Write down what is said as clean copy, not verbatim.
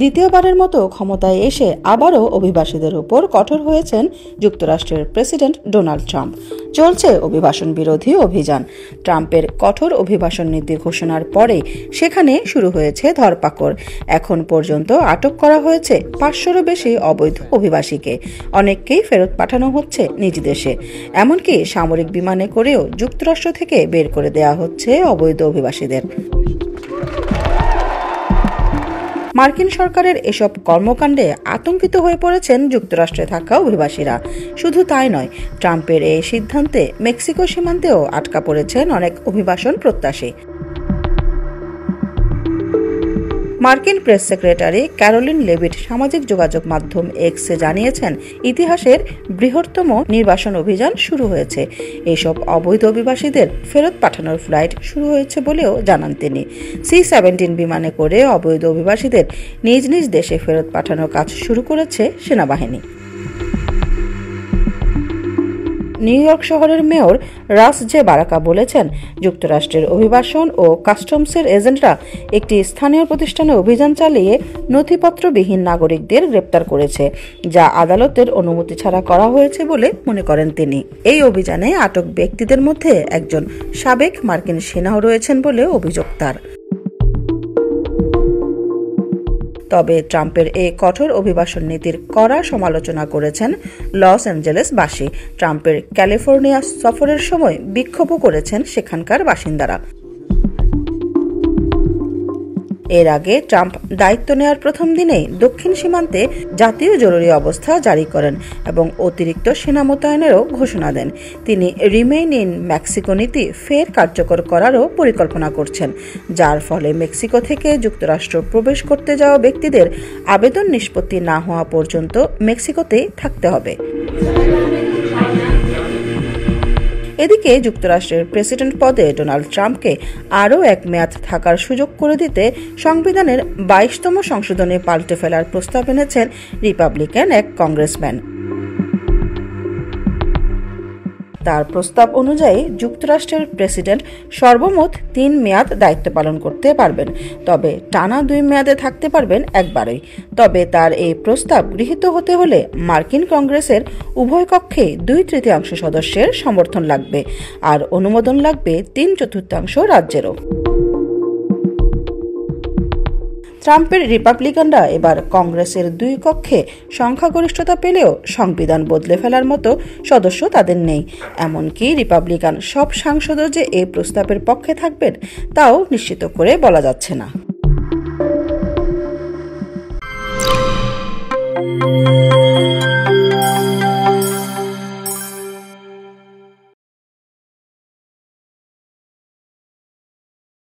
দ্বিতীয়বারের মতো ক্ষমতায় এসে আবারও অভিবাসীদের উপর কঠোর হয়েছেন যুক্তরাষ্ট্রের প্রেসিডেন্ট ডোনাল্ড ট্রাম্প। চলছে অভিবাসন বিরোধী অভিযান। ট্রাম্পের কঠোর অভিবাসন নীতি ঘোষণার পরে সেখানে শুরু হয়েছে ধরপাকড়। এখন পর্যন্ত আটক করা হয়েছে 500-রও বেশি অবৈধ অভিবাসীকে। অনেককেই ফেরত পাঠানো হচ্ছে নিজ দেশে। এমনকি সামরিক বিমানে করেও যুক্তরাষ্ট্র থেকে বের করে দেয়া হচ্ছে অবৈধ অভিবাসীদের। মার্কিন সরকারের এসব কর্মকাণ্ডে আতঙ্কিত হয়ে পড়েছেন যুক্তরাষ্ট্রে থাকা অভিবাসীরা। শুধু তাই নয়, ট্রাম্পের এই সিদ্ধান্তে মেক্সিকো সীমান্তেও আটকা পড়েছেন অনেক অভিবাসন প্রত্যাশী। মার্কিন প্রেস সেক্রেটারি ক্যারোলিন লেভিট সামাজিক যোগাযোগ মাধ্যম এক্সে জানিয়েছেন, ইতিহাসের বৃহত্তম নির্বাসন অভিযান শুরু হয়েছে। এইসব অবৈধ অভিবাসীদের ফেরত পাঠানোর ফ্লাইট শুরু হয়েছে বলেও জানান তিনি। C-17 বিমানে করে অবৈধ অভিবাসীদের নিজ নিজ দেশে ফেরত পাঠানোর কাজ শুরু করেছে সেনাবাহিনী। নিউ ইয়র্ক শহরের মেয়র রাস জে বারাকা বলেছেন, যুক্তরাষ্ট্রের অভিবাসন ও কাস্টমসের এজেন্টরা একটি স্থানীয় প্রতিষ্ঠানে অভিযান চালিয়ে নথিপত্রবিহীন নাগরিকদের গ্রেপ্তার করেছে, যা আদালতের অনুমতি ছাড়া করা হয়েছে বলে মনে করেন তিনি। এই অভিযানে আটক ব্যক্তিদের মধ্যে একজন সাবেক মার্কিন সেনাও রয়েছেন বলে অভিযোগ তার। তবে ট্রাম্পের এই কঠোর অভিবাসন নীতির কড়া সমালোচনা করেছেন লস অ্যাঞ্জেলেসবাসী। ট্রাম্পের ক্যালিফোর্নিয়া সফরের সময় বিক্ষোভও করেছেন সেখানকার বাসিন্দারা। এর আগে ট্রাম্প দায়িত্ব নেওয়ার প্রথম দিনেই দক্ষিণ সীমান্তে জাতীয় জরুরি অবস্থা জারি করেন এবং অতিরিক্ত সেনা মোতায়েনেরও ঘোষণা দেন। তিনি রিমেইন ইন মেক্সিকো নীতি ফের কার্যকর করারও পরিকল্পনা করছেন, যার ফলে মেক্সিকো থেকে যুক্তরাষ্ট্র প্রবেশ করতে যাওয়া ব্যক্তিদের আবেদন নিষ্পত্তি না হওয়া পর্যন্ত মেক্সিকোতেই থাকতে হবে। এদিকে যুক্তরাষ্ট্রের প্রেসিডেন্ট পদে ডোনাল্ড ট্রাম্পকে আরও এক মেয়াদ থাকার সুযোগ করে দিতে সংবিধানের 22তম সংশোধনী পাল্টে ফেলার প্রস্তাব এনেছেন রিপাবলিকান এক কংগ্রেসম্যান। তার প্রস্তাব অনুযায়ী যুক্তরাষ্ট্রের প্রেসিডেন্ট সর্বমোট 3 মেয়াদ দায়িত্ব পালন করতে পারবেন, তবে টানা 2 মেয়াদে থাকতে পারবেন একবারই। তবে তার এই প্রস্তাব গৃহীত হতে হলে মার্কিন কংগ্রেসের উভয় কক্ষে 2/3 সদস্যের সমর্থন লাগবে, আর অনুমোদন লাগবে 3/4 রাজ্যেরও। ট্রাম্পের রিপাবলিকানরা এবার কংগ্রেসের 2 কক্ষে সংখ্যাগরিষ্ঠতা পেলেও সংবিধান বদলে ফেলার মতো সদস্য তাদের নেই। এমনকি রিপাবলিকান সব সাংসদও যে এই প্রস্তাবের পক্ষে থাকবেন তাও নিশ্চিত করে বলা যাচ্ছে না।